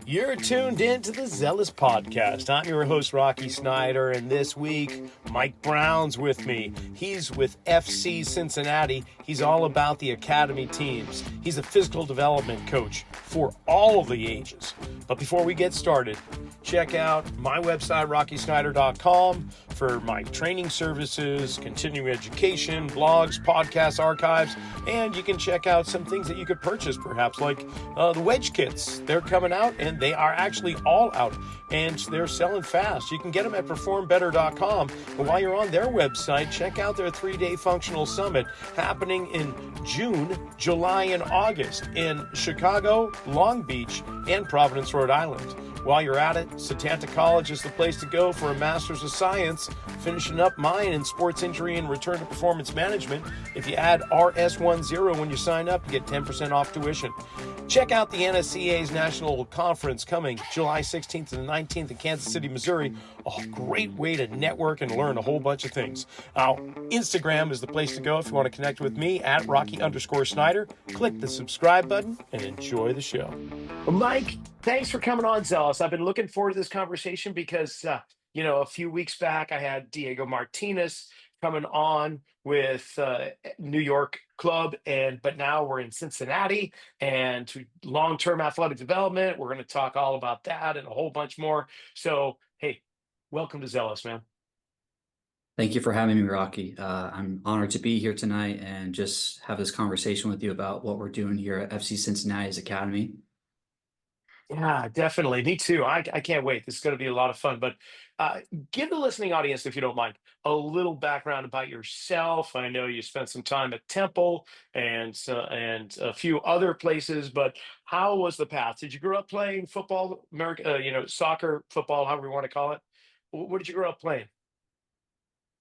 You're tuned in to the Zelos podcast. I'm your host, Rocky Snyder, and this week, Mike Brown's with me. He's with FC Cincinnati. He's all about the academy teams. He's a physical development coach for all of the ages. But before we get started, check out my website, rockysnyder.com, for my training services, continuing education, blogs, podcasts, archives, and you can check out some things that you could purchase, perhaps like the wedge kits. They're coming out, and they are actually all out, and they're selling fast. You can get them at performbetter.com. But while you're on their website, check out their 3-day functional summit happening in June, July, and August in Chicago, Long Beach, and Providence, Rhode Island. While you're at it, Setanta College is the place to go for a Master's of Science, finishing up mine in sports injury and return to performance management. If you add RS10 when you sign up, you get 10% off tuition. Check out the NSCA's National Conference coming July 16th to the 19th in Kansas City, Missouri. A great way to network and learn a whole bunch of things. Now, Instagram is the place to go if you want to connect with me at Rocky_Snyder. Click the subscribe button and enjoy the show. Well, Mike, thanks for coming on, Zelos. I've been looking forward to this conversation because, a few weeks back I had Diego Martinez coming on with New York club, but now we're in Cincinnati and long-term athletic development. We're going to talk all about that and a whole bunch more. So, hey, welcome to Zelos, man. Thank you for having me, Rocky. I'm honored to be here tonight and just have this conversation with you about what we're doing here at FC Cincinnati's Academy. Yeah, definitely. Me too. I can't wait. This is going to be a lot of fun. But give the listening audience, if you don't mind, a little background about yourself. I know you spent some time at Temple and a few other places, but how was the path? Did you grow up playing football, soccer, football, however you want to call it? What did you grow up playing?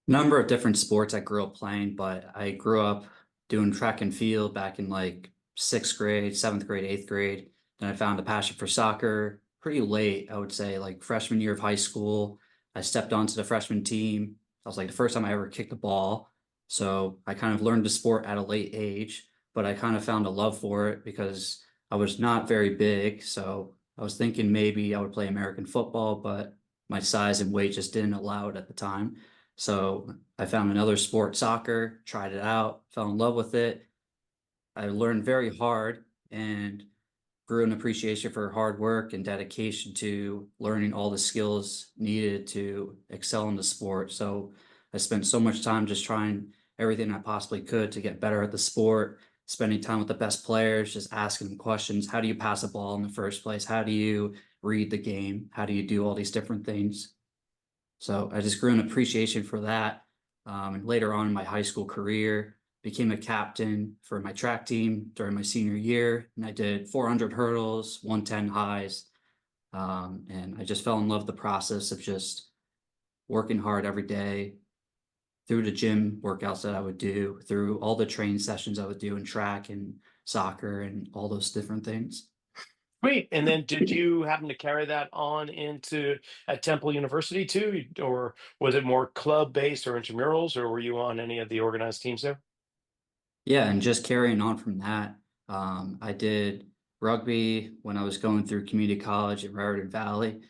Number of different sports I grew up playing, but I grew up doing track and field back in like 6th grade, 7th grade, 8th grade. Then I found a passion for soccer pretty late, I would say, like freshman year of high school. I stepped onto the freshman team. That was like the first time I ever kicked a ball. So I kind of learned the sport at a late age, but I kind of found a love for it because I was not very big. So I was thinking maybe I would play American football, but my size and weight just didn't allow it at the time. So I found another sport, soccer, tried it out, fell in love with it. I learned very hard and grew an appreciation for hard work and dedication to learning all the skills needed to excel in the sport. So I spent so much time just trying everything I possibly could to get better at the sport, spending time with the best players, just asking them questions. How do you pass a ball in the first place? How do you read the game? How do you do all these different things? So I just grew an appreciation for that. And later on in my high school career, became a captain for my track team during my senior year. And I did 400 hurdles, 110 highs. And I just fell in love with the process of just working hard every day through the gym workouts that I would do, through all the training sessions I would do in track and soccer and all those different things. Great. And then did you happen to carry that on into at Temple University too? Or was it more club based or intramurals, or were you on any of the organized teams there? Yeah, and just carrying on from that, I did rugby when I was going through community college in Raritan Valley,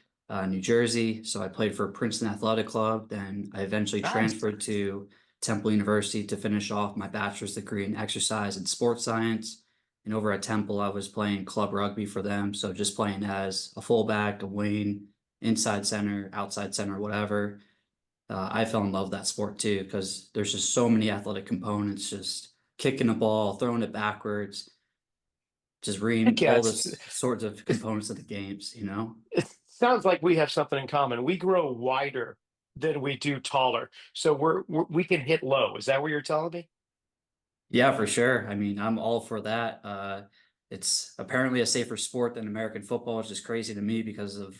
New Jersey. So I played for Princeton Athletic Club. Then I eventually Nice. transferred to Temple University to finish off my bachelor's degree in exercise and sports science. And over at Temple, I was playing club rugby for them. So just playing as a fullback, a wing, inside center, outside center, whatever. I fell in love with that sport too because there's just so many athletic components, just kicking a ball, throwing it backwards, just Heck reading yeah, all this sorts of components of the games. it sounds like we have something in common. We grow wider than we do taller. So we can hit low. Is that what you're telling me? Yeah, for sure. I mean, I'm all for that. It's apparently a safer sport than American football, which is crazy to me because of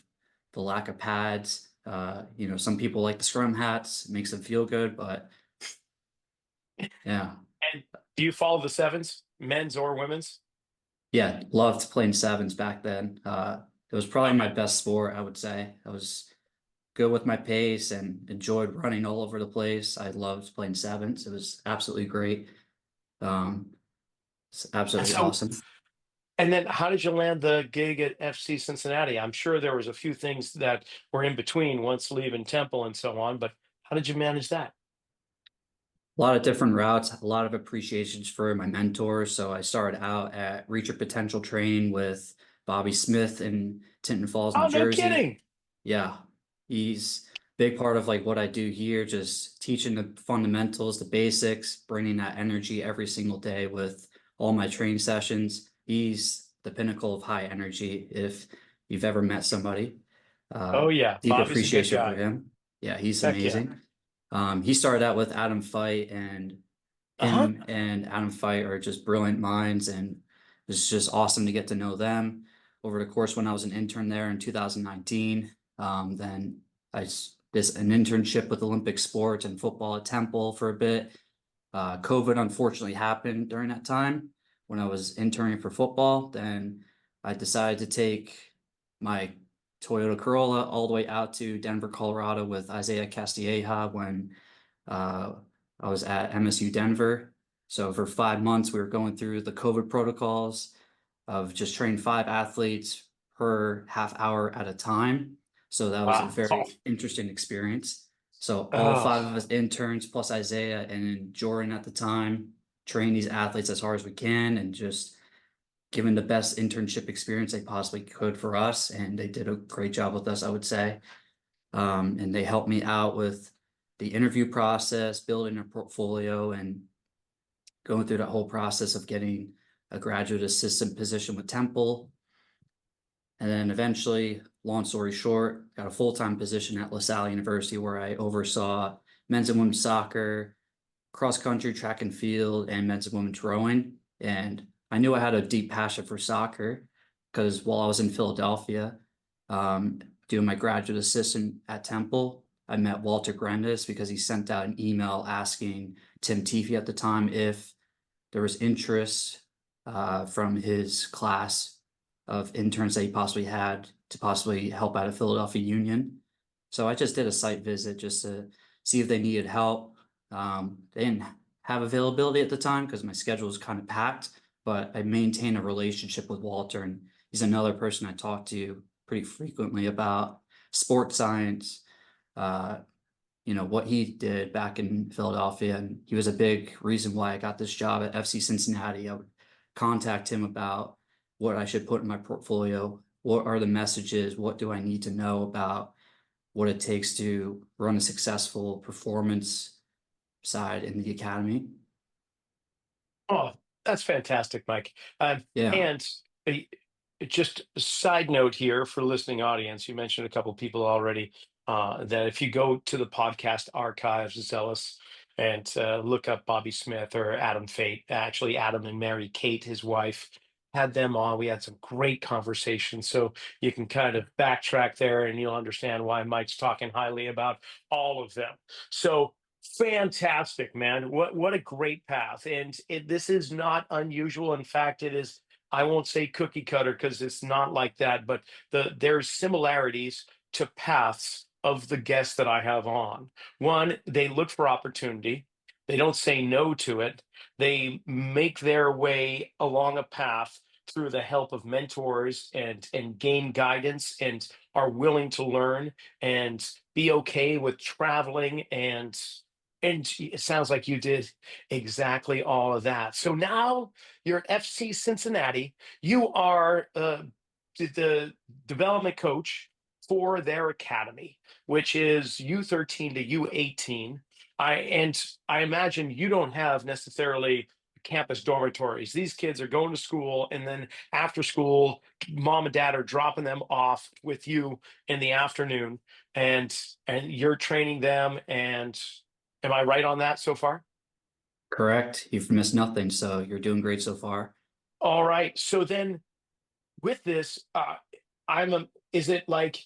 the lack of pads. Some people like the scrum hats, it makes them feel good, but yeah. And do you follow the sevens, men's or women's? Yeah, loved playing sevens back then. It was probably my Okay. best sport, I would say. I was good with my pace and enjoyed running all over the place. I loved playing sevens. It was absolutely great. Um, it's absolutely So awesome. And then how did you land the gig at FC Cincinnati? I'm sure there was a few things that were in between once leaving Temple and so on, but how did you manage that? A lot of different routes, a lot of appreciations for my mentors. So I started out at Reach Your Potential Training with Bobby Smith in Tinton Falls, New Oh, no Jersey. kidding. Yeah, he's big part of like what I do here, just teaching the fundamentals, the basics, bringing that energy every single day with all my training sessions. He's the pinnacle of high energy. If you've ever met somebody, Oh yeah, deep Bobby's a good appreciation for guy. him. Yeah, he's Heck yeah. amazing. He started out with Adam Fight, and Uh-huh. him and Adam Fight are just brilliant minds, and it's just awesome to get to know them over the course when I was an intern there in 2019. Then did an internship with Olympic sports and football at Temple for a bit. COVID unfortunately happened during that time when I was interning for football. Then I decided to take my Toyota Corolla all the way out to Denver, Colorado with Isaiah Castilleja when uh, I was at MSU Denver. So for 5 months, we were going through the COVID protocols of just training 5 athletes per half hour at a time. So that was a Wow. very interesting experience. So all Oh, five of us interns plus Isaiah and Jordan at the time train these athletes as hard as we can and just giving the best internship experience they possibly could for us. And they did a great job with us, I would say. And they helped me out with the interview process, building a portfolio, and going through that whole process of getting a graduate assistant position with Temple. And then eventually, long story short, got a full-time position at LaSalle University where I oversaw men's and women's soccer, cross country, track and field, and men's and women's rowing. And I knew I had a deep passion for soccer because while I was in Philadelphia, doing my graduate assistant at Temple, I met Walter Grandis because he sent out an email asking Tim Teefy at the time if there was interest from his class of interns that he possibly had to possibly help out at Philadelphia Union. So I just did a site visit just to see if they needed help. They didn't have availability at the time because my schedule was kind of packed, but I maintain a relationship with Walter, and he's another person I talk to pretty frequently about sports science, uh, what he did back in Philadelphia. And he was a big reason why I got this job at FC Cincinnati. I would contact him about what I should put in my portfolio. What are the messages? What do I need to know about what it takes to run a successful performance side in the academy? oh, that's fantastic, Mike. Yeah, And uh, just a side note here for listening audience, you mentioned a couple people already that if you go to the podcast archives, Zelos, and look up Bobby Smith or Adam Fate, actually Adam and Mary Kate, his wife, had them on. We had some great conversations. So you can kind of backtrack there and you'll understand why Mike's talking highly about all of them. So fantastic, man. What a great path. And this is not unusual. In fact, it is, I won't say cookie cutter because it's not like that, but there's similarities to paths of the guests that I have on. One, they look for opportunity. They don't say no to it. They make their way along a path through the help of mentors and gain guidance and are willing to learn and be okay with traveling and it sounds like you did exactly all of that. So now you're at FC Cincinnati. You are the development coach for their academy, which is U13 to U18. I imagine you don't have necessarily campus dormitories. These kids are going to school, and then after school, mom and dad are dropping them off with you in the afternoon, and you're training them. And am I right on that so far? correct. You've missed nothing, so you're doing great so far. All right. So then with this, is it like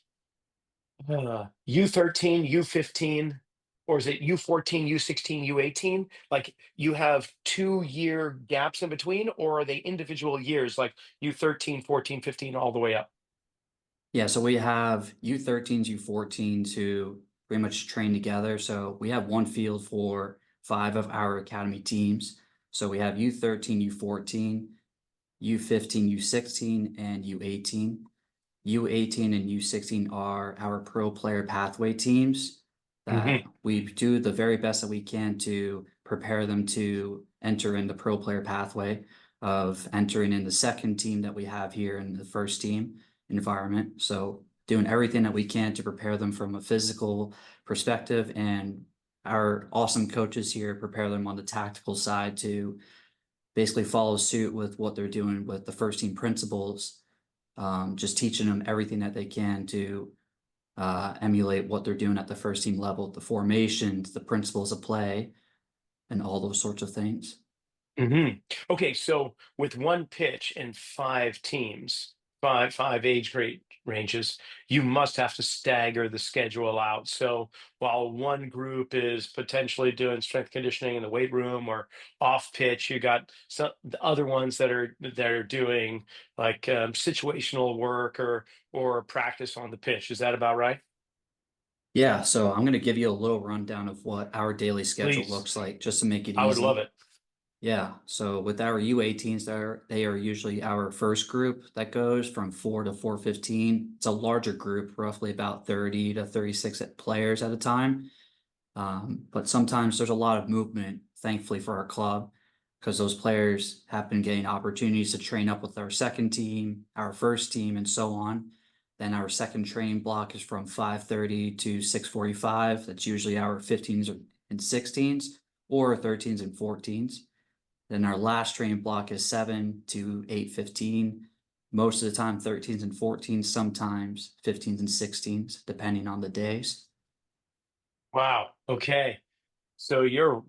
U13, U15, or is it U14, U16, U18? Like you have 2 year gaps in between, or are they individual years like U13, 14, 15, all the way up? Yeah, so we have U13s, U14s who pretty much train together. So we have one field for 5 of our academy teams. So we have U13, U14, U15, U16, and U18. U18 and U16 are our pro player pathway teams that we do the very best that we can to prepare them to enter in the pro player pathway of entering in the second team that we have here in the first team environment. So doing everything that we can to prepare them from a physical perspective, and our awesome coaches here prepare them on the tactical side to basically follow suit with what they're doing with the first team principles. Just teaching them everything that they can to emulate what they're doing at the first team level, the formations, the principles of play, and all those sorts of things. Okay, so with one pitch and five teams, five age grade ranges, you must have to stagger the schedule out. So while one group is potentially doing strength conditioning in the weight room or off pitch, you got some the other ones that are doing like situational work or practice on the pitch. Is that about right? Yeah, so I'm going to give you a little rundown of what our daily schedule Please, looks like just to make it I would love easy. it. Yeah, so with our U18s, they are usually our first group that goes from 4 to 415. It's a larger group, roughly about 30 to 36 players at a time. But sometimes there's a lot of movement, thankfully for our club, because those players have been getting opportunities to train up with our second team, our first team, and so on. Then our second training block is from 5:30 to 6:45. That's usually our 15s and 16s or 13s and 14s. Then our last training block is 7 to 8:15. Most of the time 13s and 14s, sometimes 15s and 16s, depending on the days. Wow. Okay. So you've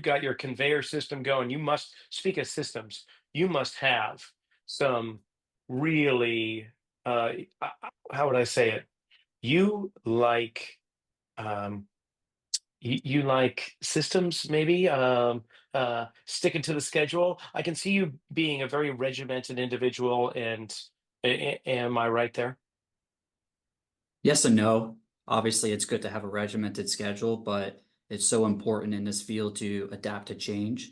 got your conveyor system going. You must speak of systems. You must have some really how would I say it? You like um you like systems maybe sticking to the schedule. I can see you being a very regimented individual and am I right there? Yes and no. Obviously, it's good to have a regimented schedule, but it's so important in this field to adapt to change.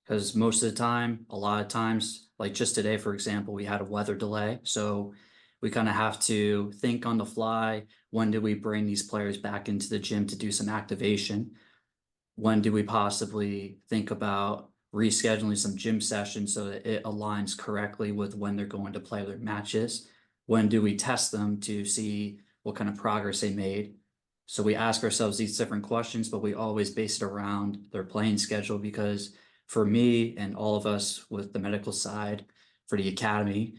Because most of the time, a lot of times, like just today, for example, we had a weather delay. So we kind of have to think on the fly. When do we bring these players back into the gym to do some activation? When do we possibly think about rescheduling some gym sessions so that it aligns correctly with when they're going to play their matches? When do we test them to see what kind of progress they made? So we ask ourselves these different questions, but we always base it around their playing schedule, because for me and all of us with the medical side for the academy,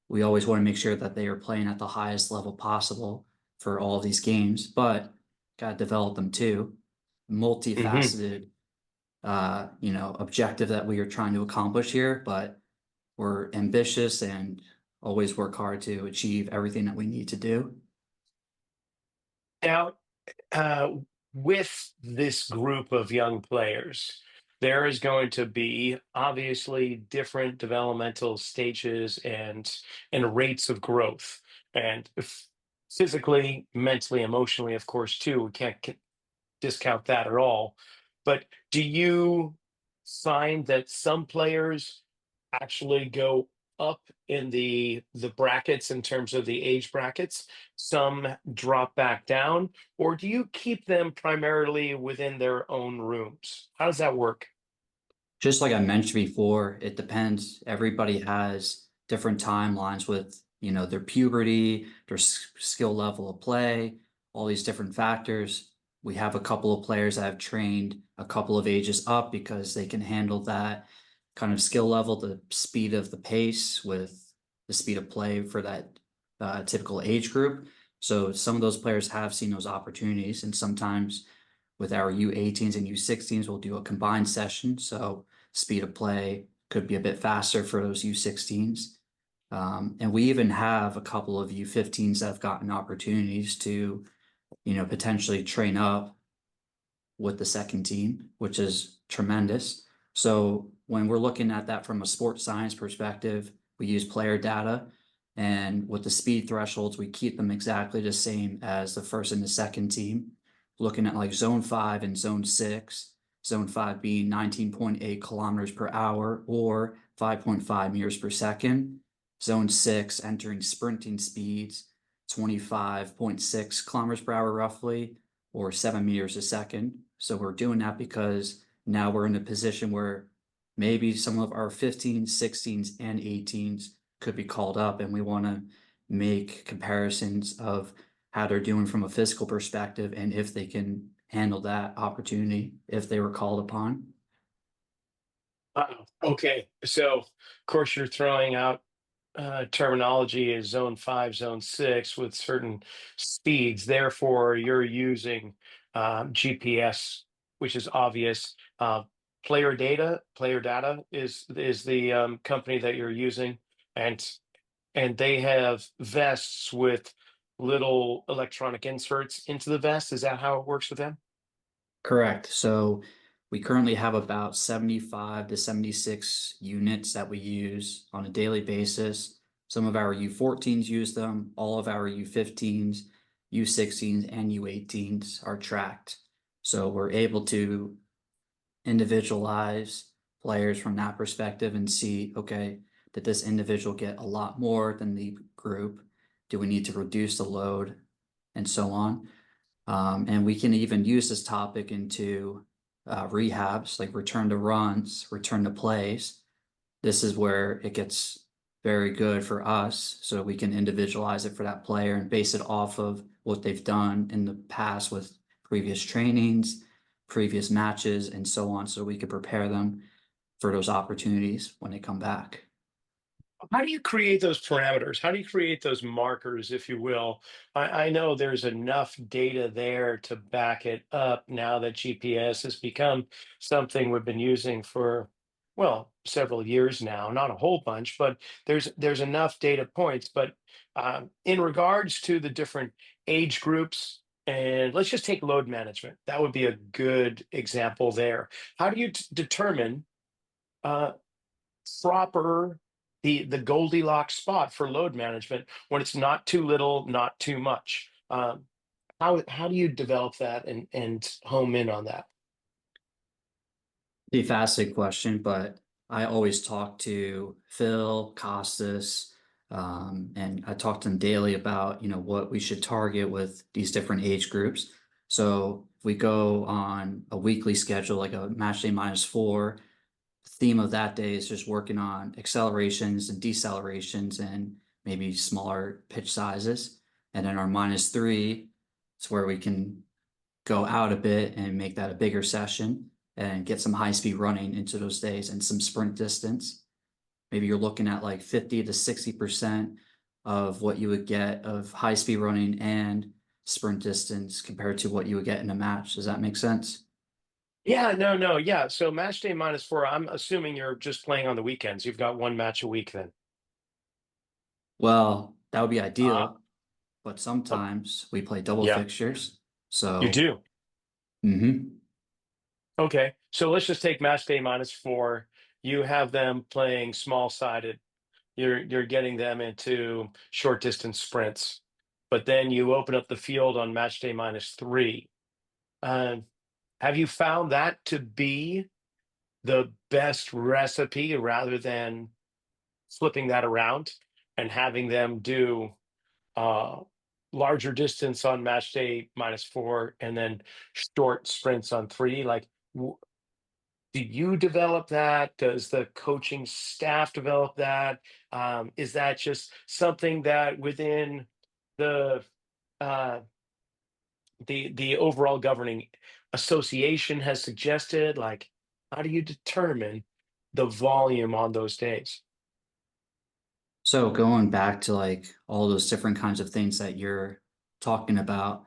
we always want to make sure that they are playing at the highest level possible for all of these games, but got to develop them too. Multifaceted, objective that we are trying to accomplish here, but we're ambitious and always work hard to achieve everything that we need to do. Now, uh, with this group of young players, there is going to be obviously different developmental stages and rates of growth, and physically, mentally, emotionally, of course, too. We can't discount that at all. But do you find that some players actually go up in the brackets in terms of the age brackets, some drop back down, or do you keep them primarily within their own rooms? How does that work? Just like I mentioned before, it depends. Everybody has different timelines with, their puberty, their skill level of play, all these different factors. We have a couple of players that have trained a couple of ages up because they can handle that kind of skill level, the speed of the pace with the speed of play for that typical age group. So some of those players have seen those opportunities, and sometimes with our U18s and U16s, we'll do a combined session. So speed of play could be a bit faster for those U16s. And we even have a couple of U15s that have gotten opportunities to, potentially train up with the second team, which is tremendous. So when we're looking at that from a sports science perspective, we use player data, and with the speed thresholds, we keep them exactly the same as the first and the second team. Looking at like zone 5 and zone 6, Zone 5 being 19.8 kilometers per hour or 5.5 meters per second. Zone 6 entering sprinting speeds, 25.6 kilometers per hour roughly, or 7 meters a second. So we're doing that because now we're in a position where maybe some of our 15s, 16s, and 18s could be called up, and we want to make comparisons of how they're doing from a physical perspective and if they can handle that opportunity if they were called upon. Okay. So, of course, you're throwing out terminology as zone 5, zone 6 with certain speeds. Therefore, you're using GPS, which is obvious. PlayerData is the company that you're using, and they have vests with little electronic inserts into the vest. Is that how it works with them? Correct. So we currently have about 75 to 76 units that we use on a daily basis. Some of our U14s use them, all of our U15s, U16s, and U18s are tracked. So we're able to individualize players from that perspective and see, okay, did this individual get a lot more than the group? Do we need to reduce the load? And so on. And we can even use this topic into rehabs, like return to runs, return to plays. This is where it gets very good for us, so we can individualize it for that player and base it off of what they've done in the past with previous trainings, previous matches, and so on, so we could prepare them for those opportunities when they come back. How do you create those parameters? How do you create those markers, if you will? I know there's enough data there to back it up now that GPS has become something we've been using for, well, several years now. Not a whole bunch, but there's enough data points. But in regards to the different age groups, and let's just take load management. That would be a good example there. How do you determine uh, proper the Goldilocks spot for load management when it's not too little, not too much? How do you develop that and home in on that? The facet question, but I always talk to Phil, Costas, and I talk to them daily about, what we should target with these different age groups. So if we go on a weekly schedule, like a match day -4, the theme of that day is just working on accelerations and decelerations and maybe smaller pitch sizes. And then our -3, it's where we can go out a bit and make that a bigger session and get some high speed running into those days and some sprint distance. Maybe you're looking at like 50 to 60% of what you would get of high speed running and sprint distance compared to what you would get in a match. Does that make sense? Yeah, no, no, yeah. So match day -4. I'm assuming you're just playing on the weekends. You've got one match a week then. Well, that would be Uh, ideal, but oh, sometimes we play double yeah, fixtures. you So, do. mhm. Okay, so let's just take match day -4. You have them playing small sided. You're getting them into short distance sprints, but then you open up the field on match day -3. Um, have you found that to be the best recipe rather than flipping that around and having them do uh, larger distance on match day -4 and then short sprints on 3? Like, do you develop that? Does the coaching staff develop that? Is that just something that within the uh, the overall governing association has suggested? Like, how do you determine the volume on those days? So going back to like all those different kinds of things that you're talking about,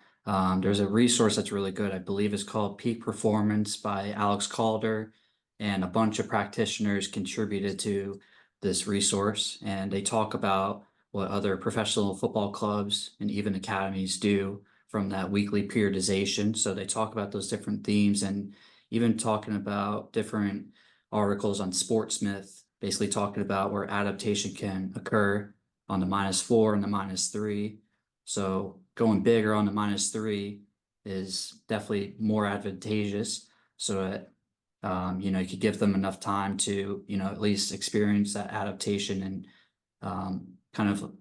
there's a resource that's really good. I believe it's called Peak Performance by Alex Calder, and a bunch of practitioners contributed to this resource. And they talk about what other professional football clubs and even academies do from that weekly periodization. So they talk about those different themes and even talking about different articles on Sportsmith, basically talking about where adaptation can occur on the -4 and the -3. So going bigger on the -3 is definitely more advantageous. So that You could give them enough time to, at least experience that adaptation and kind of,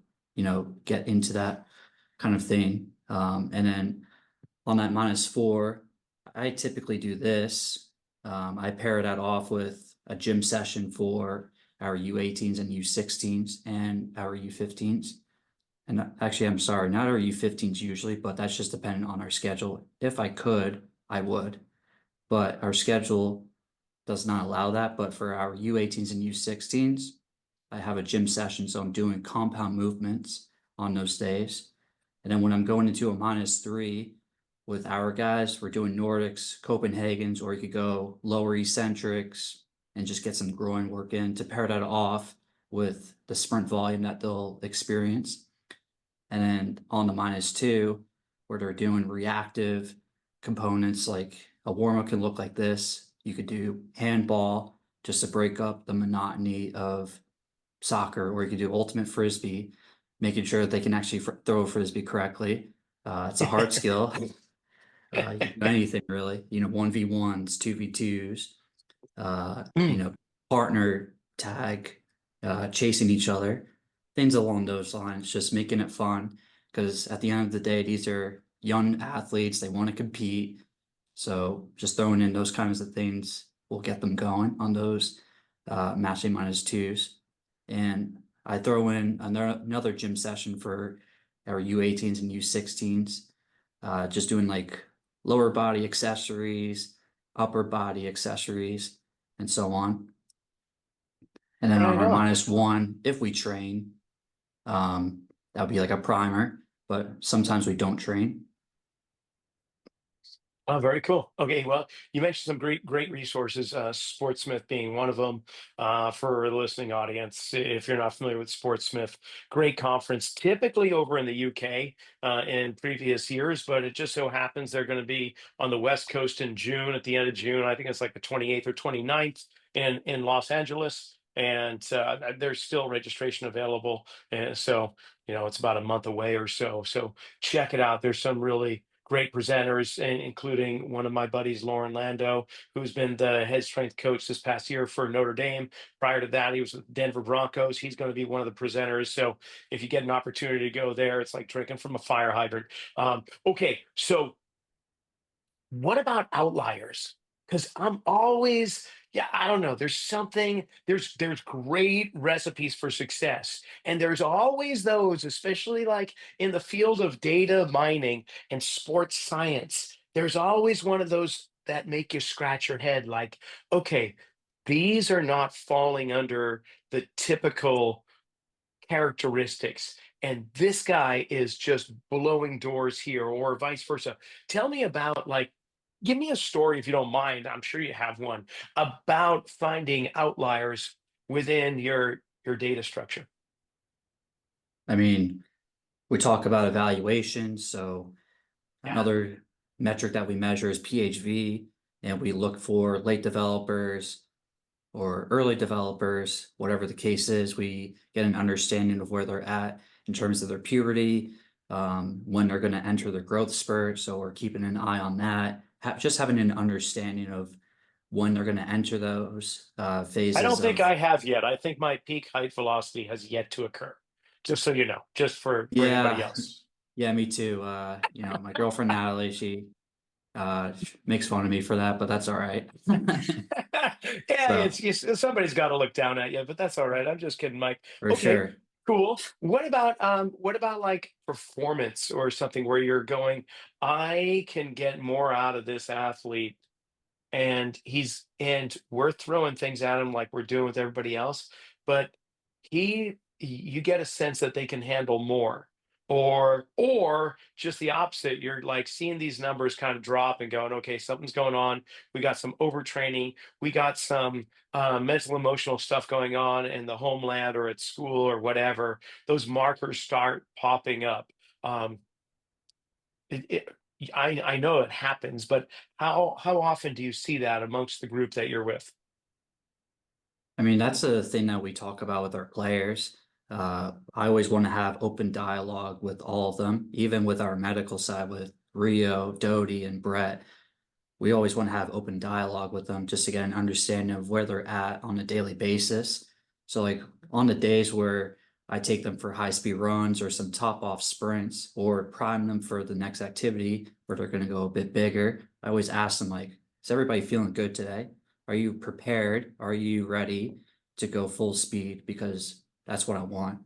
get into that kind of thing. And then on that -4, I typically do this. I pair that off with a gym session for our U18s and U16s and our U15s. And actually, I'm sorry, not our U15s usually, but that's just dependent on our schedule. If I could, I would, but our schedule does not allow that. But for our U18s and U16s, I have a gym session, so I'm doing compound movements on those days. And then when I'm going into a -3 with our guys, we're doing Nordics, Copenhagen's, or you could go lower eccentrics and just get some groin work in to pair that off with the sprint volume that they'll experience. And then on the -2, where they're doing reactive components, like a warm-up can look like this. You could do handball just to break up the monotony of soccer, or you could do ultimate frisbee, making sure that they can actually throw a frisbee correctly. It's a hard skill. You can do anything really, 1v1s, 2v2s, partner tag, chasing each other, things along those lines, just making it fun. Because at the end of the day, these are young athletes, they want to compete. So just throwing in those kinds of things will get them going on those matching -2s. And I throw in another gym session for our U18s and U16s, just doing like lower body accessories, upper body accessories, and so on. And then on Right our on. -1, if we train, that would be like a primer, but sometimes we don't train. Oh, very cool. Okay, well, you mentioned some great resources, Sportsmith being one of them. For the listening audience, if you're not familiar with Sportsmith, great conference, typically over in the UK in previous years, but it just so happens they're going to be on the West Coast in June, at the end of June. I think it's like the 28th or 29th in Los Angeles. And there's still registration available. And so, it's about a month away or so. So check it out. There's some really great presenters, including one of my buddies, Lauren Lando, who's been the head strength coach this past year for Notre Dame. Prior to that, he was with Denver Broncos. He's going to be one of the presenters. So if you get an opportunity to go there, it's like drinking from a fire hydrant. Okay, so what about outliers? Because I'm always, yeah, I don't know. There's great recipes for success, and there's always those, especially like in the field of data mining and sports science. There's always one of those that make you scratch your head, like, okay, these are not falling under the typical characteristics, and this guy is just blowing doors here, or vice versa. Tell me about, like, give me a story if you don't mind. I'm sure you have one about finding outliers within your data structure. I mean, we talk about evaluation. So Yeah. another metric that we measure is PHV, and we look for late developers or early developers, whatever the case is. We get an understanding of where they're at in terms of their puberty, when they're going to enter their growth spurt. So we're keeping an eye on that. Just having an understanding of when they're going to enter those I don't phases think of, I have yet. I think my peak height velocity has yet to occur. Just so you know, just for anybody yeah, else. yeah, me too. My girlfriend Natalie, she makes fun of me for that, but that's all right. Yeah, So somebody's got to look down at you, but that's all right. I'm just kidding, Mike. for Okay, sure. cool. What about like performance or something where you're going, I can get more out of this athlete, and we're throwing things at him like we're doing with everybody else, but you get a sense that they can handle more, or just the opposite. You're like seeing these numbers kind of drop and going, okay, something's going on. We got some overtraining. We got some mental emotional stuff going on in the homeland or at school or whatever. Those markers start popping up. um, it, it, I know it happens, but how often do you see that amongst the group that you're with? I mean, that's a thing that we talk about with our players. I always want to have open dialogue with all of them, even with our medical side with Rio, Doty, and Brett. we always want to have open dialogue with them just to get an understanding of where they're at on a daily basis. So like on the days where I take them for high speed runs or some top off sprints or prime them for the next activity where they're going to go a bit bigger, I always ask them like, is everybody feeling good today? Are you prepared? Are you ready to go full speed? Because that's what I want.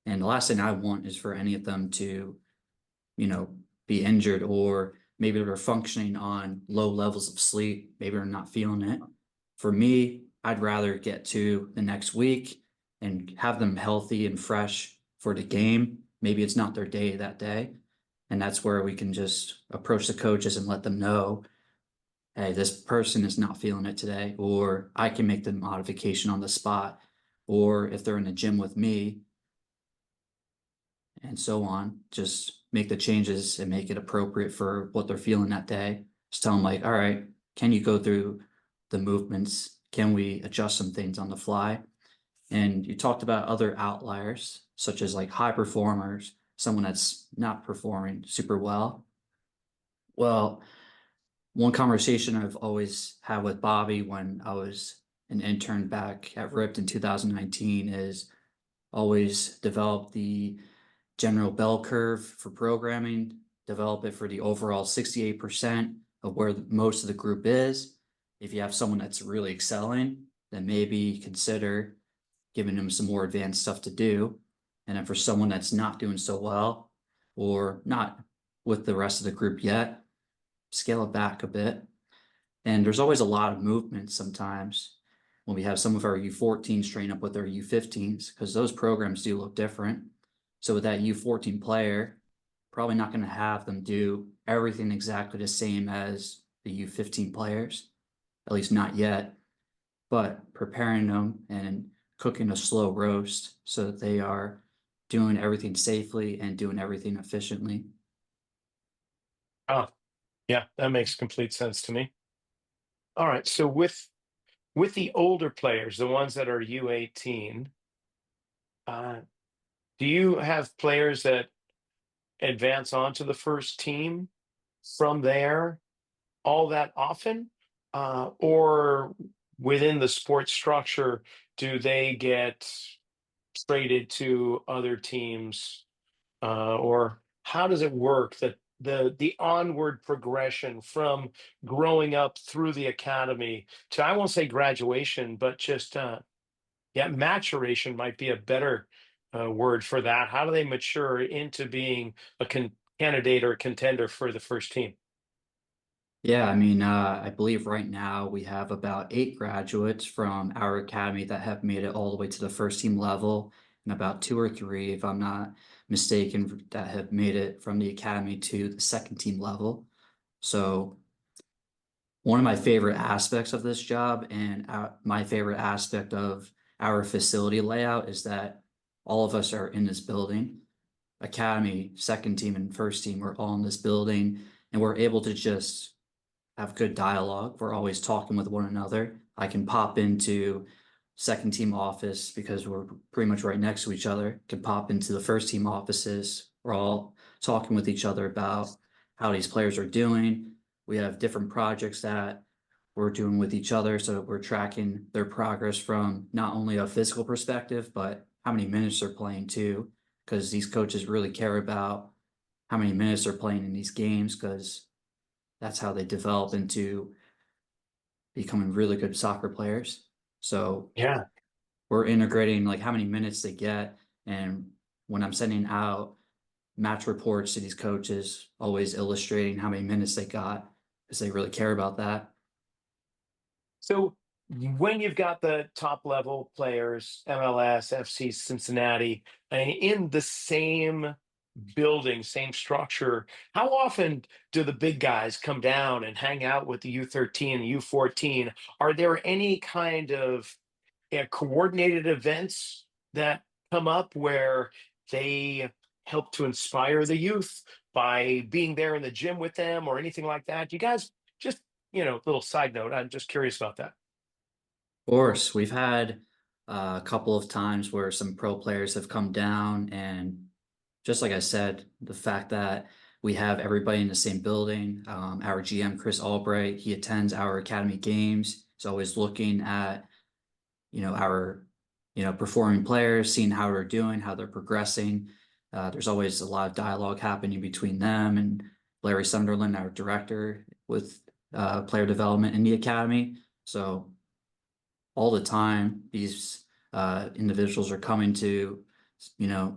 And the last thing I want is for any of them to, be injured, or maybe they're functioning on low levels of sleep. Maybe they're not feeling it. For me, I'd rather get to the next week and have them healthy and fresh for the game. Maybe it's not their day that day. And that's where we can just approach the coaches and let them know, hey, this person is not feeling it today, or I can make the modification on the spot. Or if they're in the gym with me, and so on. Just make the changes and make it appropriate for what they're feeling that day. Just tell them like, all right, can you go through the movements? Can we adjust some things on the fly? And you talked about other outliers, such as like high performers, someone that's not performing super well. Well, one conversation I've always had with Bobby when I was an intern back at RIPT in 2019 is always develop the general bell curve for programming, develop it for the overall 68% of where most of the group is. If you have someone that's really excelling, then maybe consider giving them some more advanced stuff to do. And then for someone that's not doing so well or not with the rest of the group yet, scale it back a bit. And there's always a lot of movement sometimes when we have some of our U14s train up with our U15s, because those programs do look different. So with that U14 player, probably not going to have them do everything exactly the same as the U15 players, at least not yet, but preparing them and cooking a slow roast so that they are doing everything safely and doing everything efficiently. Oh, yeah, that makes complete sense to me. All right, so with the older players, the ones that are U18, uh, do you have players that advance on to the first team from there all that often? Or within the sports structure, do they get traded to other teams? Or how does it work that the onward progression from growing up through the academy to, I won't say graduation, but just yeah, maturation might be a better word for that. How do they mature into being a candidate or contender for the first team? Yeah, I mean, I believe right now we have about 8 graduates from our academy that have made it all the way to the first team level, and about 2 or 3, if I'm not mistaken, that have made it from the academy to the second team level. So one of my favorite aspects of this job and my favorite aspect of our facility layout is that all of us are in this building. Academy, second team, and first team are all in this building, and we're able to just have good dialogue. We're always talking with one another. I can pop into second team office because we're pretty much right next to each other. Can pop into the first team offices. We're all talking with each other about how these players are doing. We have different projects that we're doing with each other, so we're tracking their progress from not only a physical perspective, but how many minutes they're playing too, because these coaches really care about how many minutes they're playing in these games, because that's how they develop into becoming really good soccer players. So Yeah. we're integrating like how many minutes they get. And when I'm sending out match reports to these coaches, always illustrating how many minutes they got, because they really care about that. So when you've got the top level players, MLS, FC Cincinnati, in the same building, same structure, how often do the big guys come down and hang out with the U13 and U14? Are there any kind of coordinated events that come up where they help to inspire the youth by being there in the gym with them or anything like that? You guys just, little side note, I'm just curious about that. Of course, we've had a couple of times where some pro players have come down, and just like I said, the fact that we have everybody in the same building. Our GM, Chris Albright, he attends our academy games. He's always looking at, our, performing players, seeing how they're doing, how they're progressing. There's always a lot of dialogue happening between them and Larry Sunderland, our director with player development in the academy. So all the time, these individuals are coming to,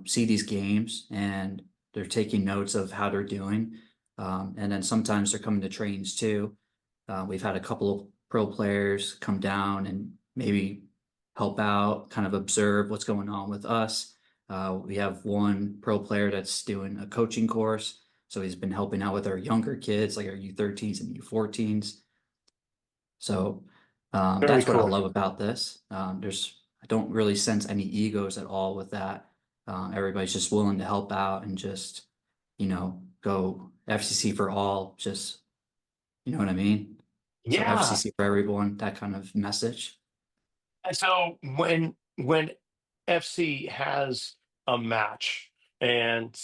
see these games, and they're taking notes of how they're doing. And then sometimes they're coming to trainings too. We've had a couple of pro players come down and maybe help out, kind of observe what's going on with us. We have one pro player that's doing a coaching course. So he's been helping out with our younger kids, like our U13s and U14s. So Very that's what I cool. love about this. I don't really sense any egos at all with that. Everybody's just willing to help out and just, go FCC for all, just, you know what I mean? So Yeah. FCC for everyone, that kind of message. And so when FC has a match, and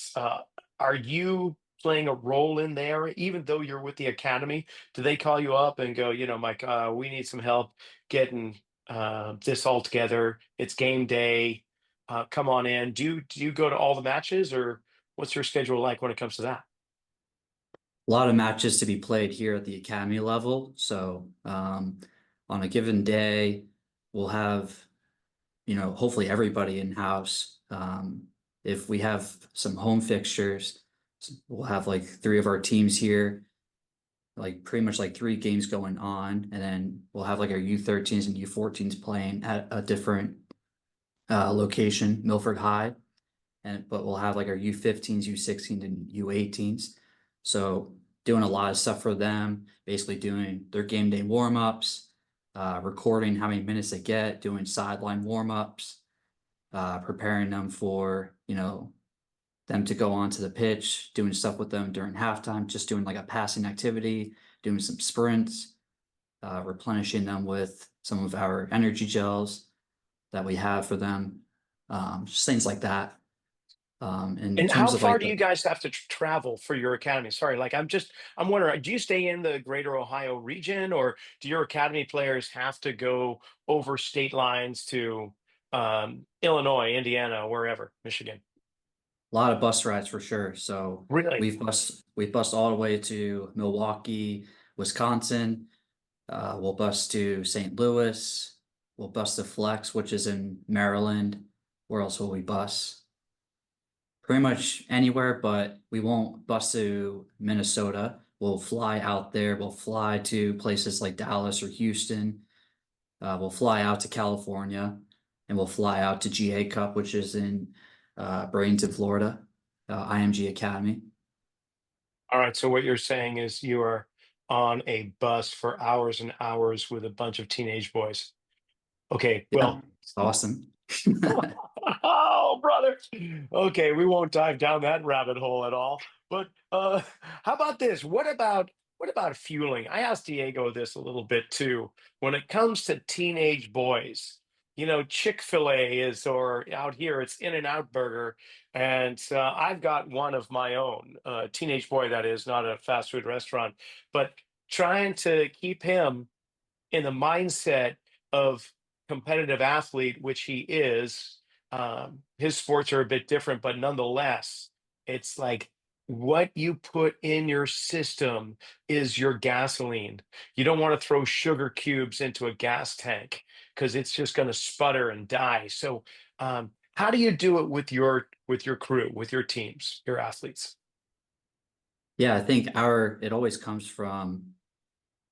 are you playing a role in there, even though you're with the academy? Do they call you up and go, Mike, we need some help getting this all together? It's game day. Come on in. Do you go to all the matches, or what's your schedule like when it comes to that? A lot of matches to be played here at the academy level. So on a given day, we'll have, hopefully everybody in house. If we have some home fixtures, we'll have like three of our teams here, like pretty much like three games going on, and then we'll have like our U13s and U14s playing at a different location, Milford High, but we'll have like our U15s, U16s, and U18s. So doing a lot of stuff for them, basically doing their game day warm-ups, recording how many minutes they get, doing sideline warm-ups, preparing them for, them to go onto the pitch, doing stuff with them during halftime, just doing like a passing activity, doing some sprints, replenishing them with some of our energy gels that we have for them, just things like that. In And how terms of far like do you guys have to travel for your academy? Sorry, like I'm wondering, do you stay in the greater Ohio region, or do your academy players have to go over state lines to Illinois, Indiana, wherever, Michigan? a lot of bus rides for sure. So Really? we've bus all the way to Milwaukee, Wisconsin. We'll bus to St. Louis. We'll bus to Flex, which is in Maryland. Where else will we bus? Pretty much anywhere, but we won't bus to Minnesota. We'll fly out there. We'll fly to places like Dallas or Houston. We'll fly out to California, and we'll fly out to GA Cup, which is in Bradenton, Florida, IMG Academy. All right. So what you're saying is you are on a bus for hours and hours with a bunch of teenage boys. Okay. Yeah, Well, it's awesome. oh, brother. Okay, we won't dive down that rabbit hole at all. But how about this? What about fueling? I asked Diego this a little bit too. When it comes to teenage boys, Chick-fil-A is, or out here it's In-N-Out Burger, and I've got one of my own, teenage boy that is, not a fast food restaurant, but trying to keep him in the mindset of competitive athlete, which he is. His sports are a bit different, but nonetheless, it's like what you put in your system is your gasoline. You don't want to throw sugar cubes into a gas tank because it's just going to sputter and die. So, how do you do it with your crew, with your teams, your athletes? Yeah, I think it always comes from,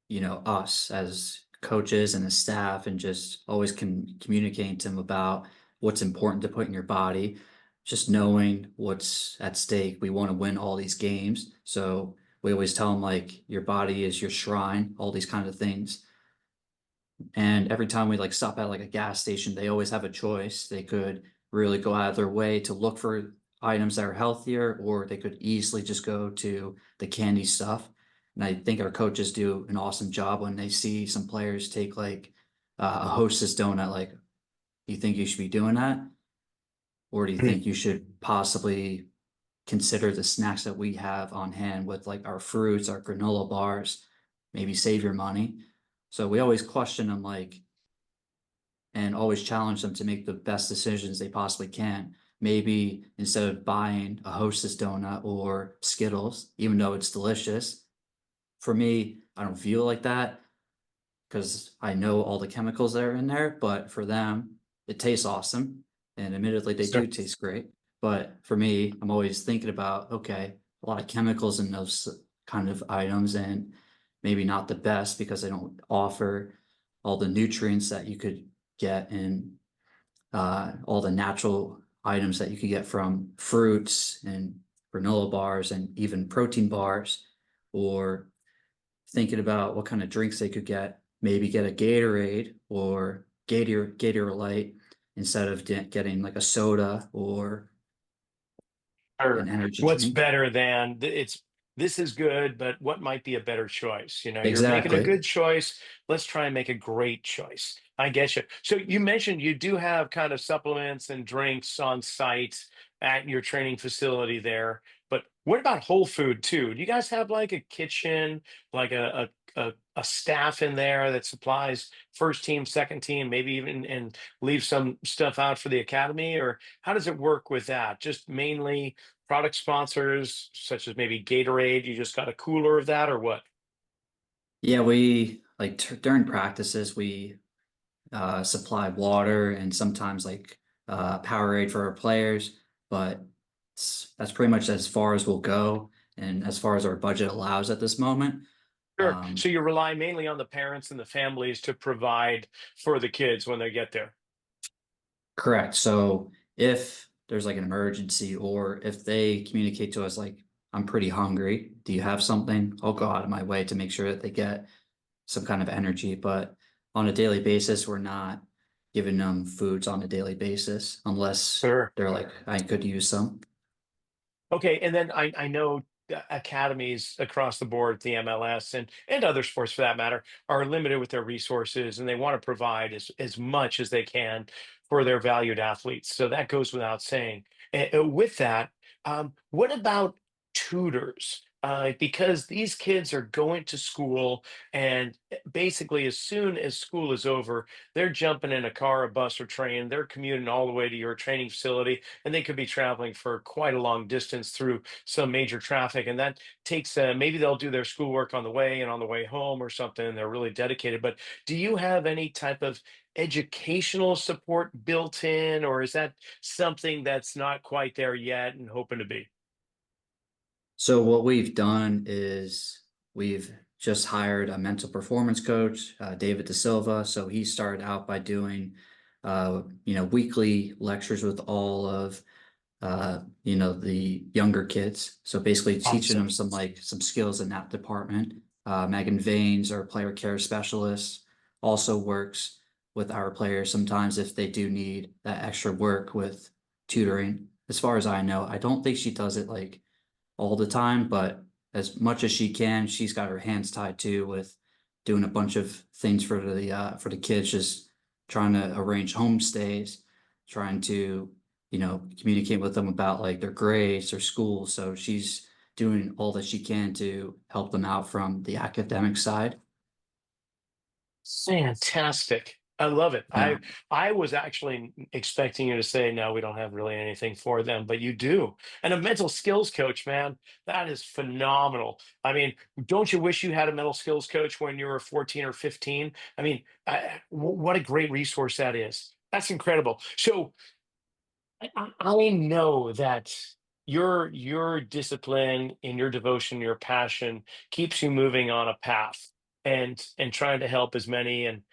us as coaches and the staff, and just always communicating to them about what's important to put in your body, just knowing what's at stake. We want to win all these games. So we always tell them like your body is your shrine, all these kind of things. And every time we like stop at like a gas station, they always have a choice. They could really go out of their way to look for items that are healthier, or they could easily just go to the candy stuff. And I think our coaches do an awesome job when they see some players take like a Hostess donut. Like, do you think you should be doing that? Or do you think you should possibly, consider the snacks that we have on hand with like our fruits, our granola bars, maybe save your money. So we always question them like, and always challenge them to make the best decisions they possibly can. Maybe instead of buying a Hostess donut or Skittles, even though it's delicious, for me, I don't feel like that because I know all the chemicals that are in there, but for them, it tastes awesome. And admittedly, they Sure. do taste great. But for me, I'm always thinking about, okay, a lot of chemicals in those kind of items and maybe not the best because they don't offer all the nutrients that you could get in all the natural items that you could get from fruits and granola bars and even protein bars, or thinking about what kind of drinks they could get. Maybe get a Gatorade or Gator Light instead of getting like a soda or an Or energy what's drink. better than it's this is good, but what might be a better choice? You know, you're making a Exactly. good choice. Let's try and make a great choice. I get you. So you mentioned you do have kind of supplements and drinks on site at your training facility there. But what about whole food too? Do you guys have like a kitchen, like a staff in there that supplies first team, second team, maybe even and leave some stuff out for the academy? Or how does it work with that? Just mainly product sponsors such as maybe Gatorade? You just got a cooler of that or what? Yeah, we like during practices, we supply water and sometimes like Powerade for our players, but that's pretty much as far as we'll go and as far as our budget allows at this moment. Sure. Um, So you rely mainly on the parents and the families to provide for the kids when they get there. Correct. So if there's like an emergency or if they communicate to us like, I'm pretty hungry, do you have something? I'll go out of my way to make sure that they get some kind of energy. But on a daily basis, we're not giving them foods on a daily basis unless Sure. they're like, I could use some. Okay, and then I know academies across the board, the MLS and other sports for that matter, are limited with their resources, and they want to provide as much as they can for their valued athletes. So that goes without saying. With that, what about tutors? Because these kids are going to school, and basically, as soon as school is over, they're jumping in a car, a bus, or train. They're commuting all the way to your training facility, and they could be traveling for quite a long distance through some major traffic, and that takes maybe they'll do their schoolwork on the way and on the way home or something, and they're really dedicated. But do you have any type of educational support built in, or is that something that's not quite there yet and hoping to be? So what we've done is we've just hired a mental performance coach, David Da Silva. So he started out by doing, weekly lectures with all of, the younger kids. So basically teaching Awesome. them some skills in that department. Megan Vanes, our player care specialist, also works with our players sometimes if they do need that extra work with tutoring. As far as I know, I don't think she does it like all the time, but as much as she can, she's got her hands tied too with doing a bunch of things for the kids, just trying to arrange homestays, trying to, communicate with them about like their grades or school. So she's doing all that she can to help them out from the academic side. Fantastic. I love it. Yeah. I was actually expecting you to say no, we don't have really anything for them, but you do. And a mental skills coach, man, that is phenomenal. I mean, don't you wish you had a mental skills coach when you were 14 or 15? I mean, what a great resource that is. That's incredible. So I know that your discipline and your devotion, your passion keeps you moving on a path and trying to help as many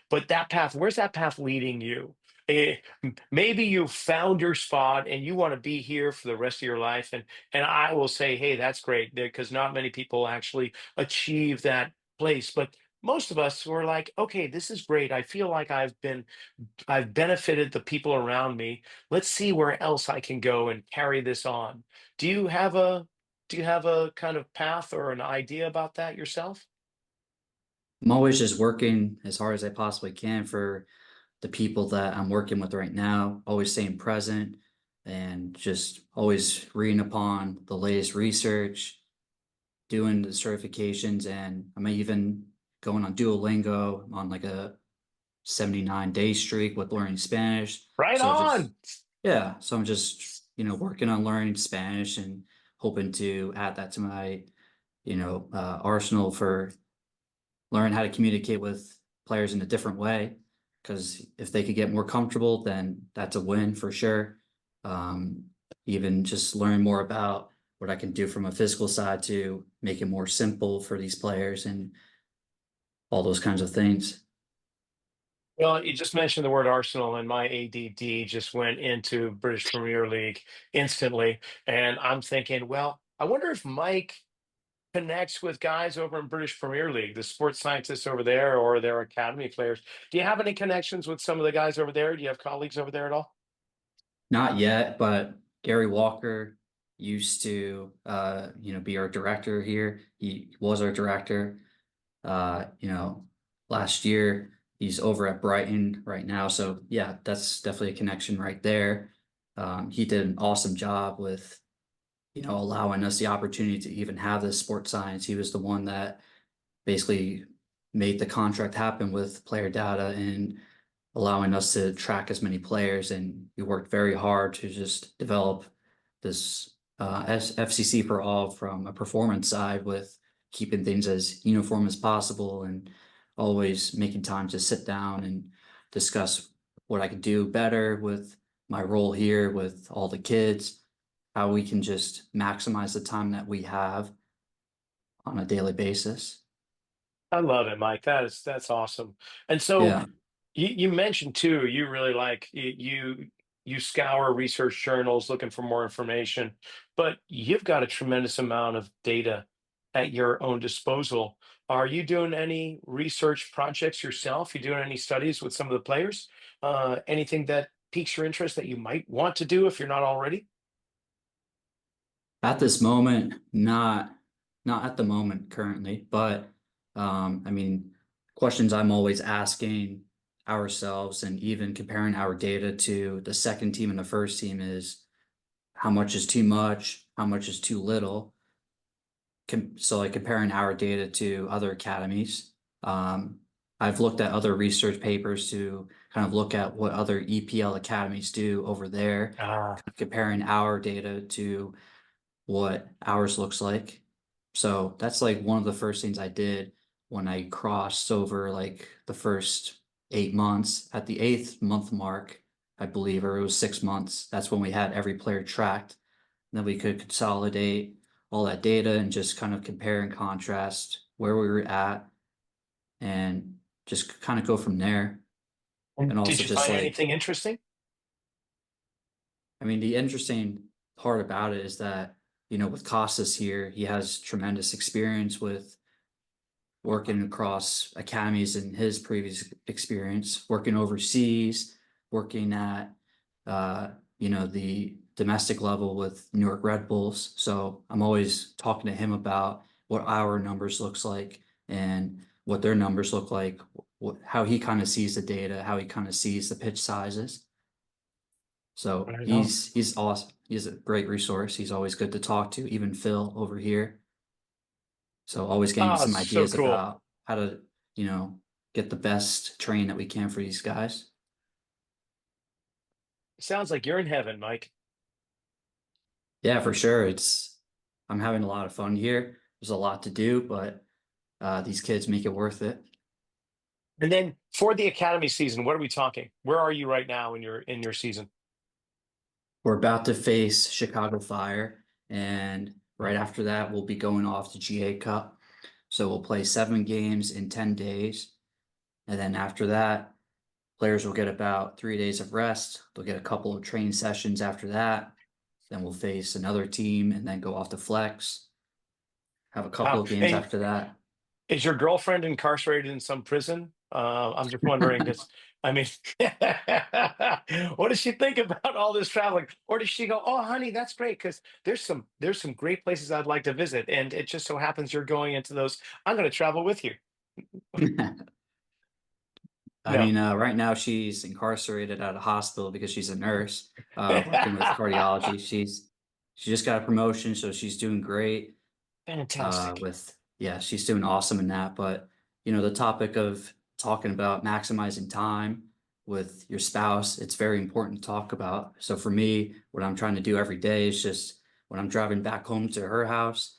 but that path, where's that path leading you? Maybe you found your spot and you want to be here for the rest of your life and I will say, hey, that's great because not many people actually achieve that place. But most of us were like, okay, this is great. I feel like I've benefited the people around me. Let's see where else I can go and carry this on. Do you have a do you have a kind of path or an idea about that yourself? I'm always just working as hard as I possibly can for the people that I'm working with right now, always staying present, and just always reading upon the latest research, doing the certifications, and I'm even going on Duolingo on like a 79-day streak with learning Spanish. Right So just, on. yeah, so I'm just, working on learning Spanish and hoping to add that to my, arsenal for learn how to communicate with players in a different way. Because if they could get more comfortable, then that's a win for sure. Um, Even just learn more about what I can do from a physical side to make it more simple for these players and all those kinds of things. Well, you just mentioned the word Arsenal, and my ADD just went into British Premier League instantly. And I'm thinking, well, I wonder if Mike connects with guys over in British Premier League, the sports scientists over there, or their academy players. Do you have any connections with some of the guys over there? Do you have colleagues over there at all? Not yet, but Gary Walker used to, be our director here. He was our director. Last year he's over at Brighton right now. So yeah, that's definitely a connection right there. He did an awesome job with, allowing us the opportunity to even have this sports science. He was the one that basically made the contract happen with player data and allowing us to track as many players. And we worked very hard to just develop this FCC for all from a performance side with keeping things as uniform as possible and always making time to sit down and discuss what I could do better with my role here with all the kids, how we can just maximize the time that we have on a daily basis. I love it, Mike. That's awesome. And so Yeah. you mentioned too, you really like you scour research journals looking for more information, but you've got a tremendous amount of data at your own disposal. Are you doing any research projects yourself? You doing any studies with some of the players? Anything that piques your interest that you might want to do if you're not already? At this moment, not at the moment currently, but I mean, questions I'm always asking ourselves and even comparing our data to the second team and the first team is how much is too much, how much is too little. So like comparing our data to other academies. Um, I've looked at other research papers to kind of look at what other EPL academies do over there, Ah, comparing our data to what ours looks like. So that's like one of the first things I did when I crossed over like the first 8 months. At the eighth month mark, I believe, or it was 6 months, that's when we had every player tracked. Then we could consolidate all that data and just kind of compare and contrast where we were at and just kind of go from there. and And did also you just find like, anything interesting? I mean, the interesting part about it is that, with Costas here, he has tremendous experience with working across academies in his previous experience, working overseas, working at, the domestic level with New York Red Bulls. So I'm always talking to him about what our numbers looks like and what their numbers look like, how he kind of sees the data, how he kind of sees the pitch sizes. So Right on. he's awesome. He's a great resource. He's always good to talk to, even Phil over here. So always getting Ah, some so ideas cool. about how to, get the best train that we can for these guys. Sounds like you're in heaven, Mike. Yeah, for sure. I'm having a lot of fun here. There's a lot to do, but these kids make it worth it. And then for the academy season, what are we talking? Where are you right now in your season? We're about to face Chicago Fire, and right after that, we'll be going off to GA Cup. So we'll play 7 games in 10 days. And then after that, players will get about 3 days of rest. They'll get a couple of training sessions after that. Then we'll face another team and then go off to flex. Have a couple Wow. of games And after that. is your girlfriend incarcerated in some prison? I'm just wondering because I mean, what does she think about all this traveling? Or does she go, "Oh, honey, that's great because there's some great places I'd like to visit, and it just so happens you're going into those. I'm going to travel with you." I No. mean, right now she's incarcerated at a hospital because she's a nurse, working with cardiology. She just got a promotion, so she's doing great. Fantastic. Yeah, she's doing awesome in that. But you know, the topic of talking about maximizing time with your spouse, it's very important to talk about. So for me, what I'm trying to do every day is just when I'm driving back home to her house,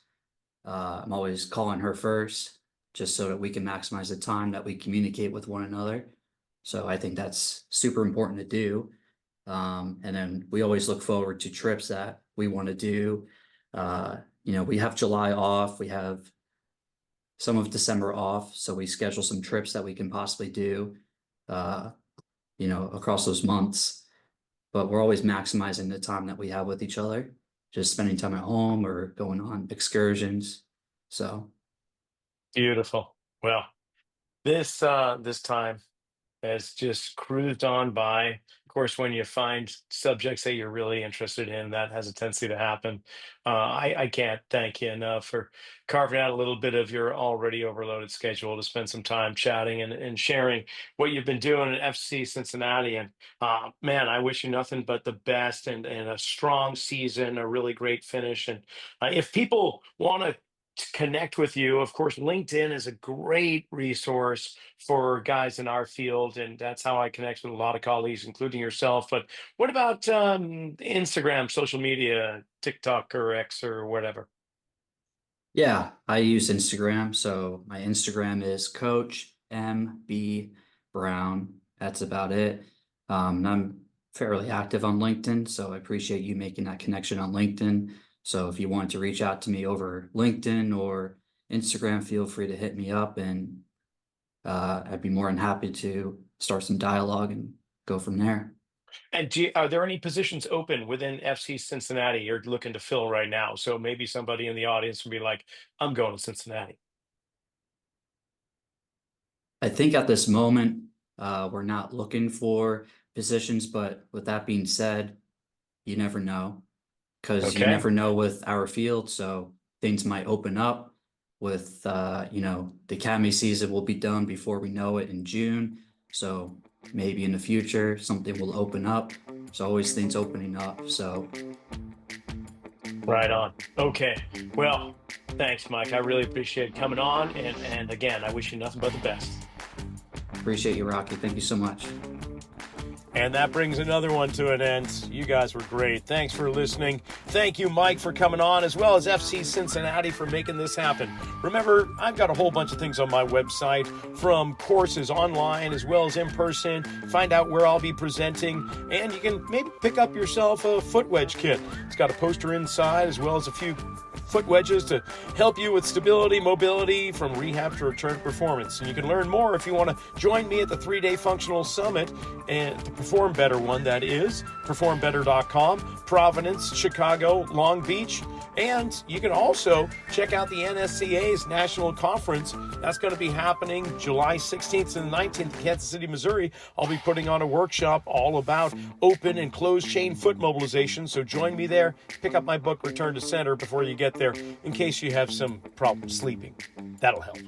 I'm always calling her first, just so that we can maximize the time that we communicate with one another. So I think that's super important to do. And then we always look forward to trips that we want to do. You know, we have July off, we have some of December off, so we schedule some trips that we can possibly do, uh, you know, across those months. But we're always maximizing the time that we have with each other, just spending time at home or going on excursions. So, Beautiful. Well, this time has just cruised on by. Of course, when you find subjects that you're really interested in, that has a tendency to happen. I can't thank you enough for carving out a little bit of your already overloaded schedule to spend some time chatting and sharing what you've been doing at FC Cincinnati. And man, I wish you nothing but the best and a strong season, a really great finish. And if people want to connect with you, of course, LinkedIn is a great resource for guys in our field, and that's how I connect with a lot of colleagues, including yourself. But what about Instagram, social media, TikTok or X or whatever? yeah, I use Instagram. So my Instagram is Coach MB Brown. That's about it. And I'm fairly active on LinkedIn, so I appreciate you making that connection on LinkedIn. So if you want to reach out to me over LinkedIn or Instagram, feel free to hit me up, and I'd be more than happy to start some dialogue and go from there. And are there any positions open within FC Cincinnati you're looking to fill right now? So maybe somebody in the audience would be like, I'm going to Cincinnati. I think at this moment, we're not looking for positions, but with that being said, you never know, because you Okay. never know with our field. So things might open up with, you know, the academy season will be done before we know it in June. So maybe in the future, something will open up. There's always things opening up. So Right on. Okay. Well, thanks, Mike. I really appreciate coming on. And again, I wish you nothing but the best. appreciate you, Rocky. Thank you so much. And that brings another one to an end. You guys were great. Thanks for listening. Thank you, Mike, for coming on, as well as FC Cincinnati for making this happen. Remember, I've got a whole bunch of things on my website, from courses online as well as in person. Find out where I'll be presenting, and you can maybe pick up yourself a foot wedge kit. It's got a poster inside as well as a few foot wedges to help you with stability, mobility, from rehab to return to performance. And you can learn more if you want to join me at the 3-day functional summit, and the Perform Better one, that is performbetter.com, Providence, Chicago, Long Beach. And you can also check out the NSCA's National Conference. That's going to be happening July 16th and 19th in Kansas City, Missouri. I'll be putting on a workshop all about open and closed chain foot mobilization. So join me there. Pick up my book, Return to Center, before you get there, in case you have some problem sleeping. That'll help.